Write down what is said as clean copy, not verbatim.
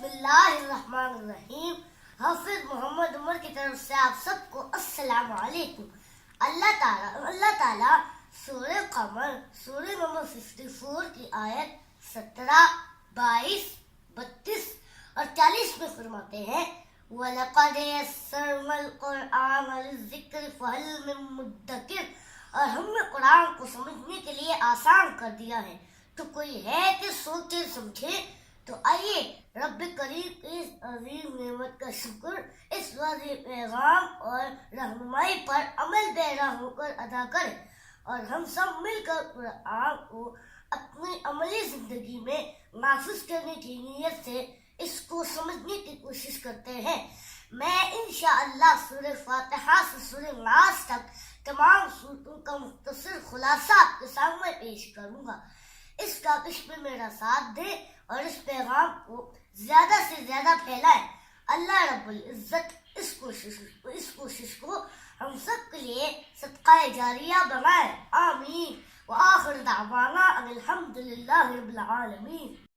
بسم اللہ الرحمن الرحیم. حافظ محمد عمر کی طرف سے آپ سب کو السلام علیکم. اللہ تعالیٰ سورہ قمر سورہ نمبر 54 کی آیت 17، 22، 32 اور 40 میں فرماتے ہیں وَلَقَدْ يَسَّرْنَا الْقُرْآنَ لِلذِّكْرِ فَهَلْ مِن مُدَّكِرٍ، اور ہم نے قرآن کو سمجھنے کے لیے آسان کر دیا ہے، تو کوئی ہے کہ سوچے سمجھے؟ تو آئیے رب کریم کی اس عظیم نعمت کا شکر اس واضح پیغام اور رہنمائی پر عمل پیرا ہو کر ادا کریں، اور ہم سب مل کر قرآن کو اپنی عملی زندگی میں نافذ کرنے کی نیت سے اس کو سمجھنے کی کوشش کرتے ہیں. میں انشاءاللہ سورہ فاتحہ سے سورہ ناس تک تمام سورتوں کا مختصر خلاصہ آپ کے سامنے پیش کروں گا. اس کاوش میں میرا ساتھ دیں اور اس پیغام کو زیادہ سے زیادہ پھیلائیں. اللہ رب العزت اس کوشش کو ہم سب کے لیے صدقہ جاریہ بنائے. آمین. وآخر دعوانا ان الحمد للہ رب العالمین.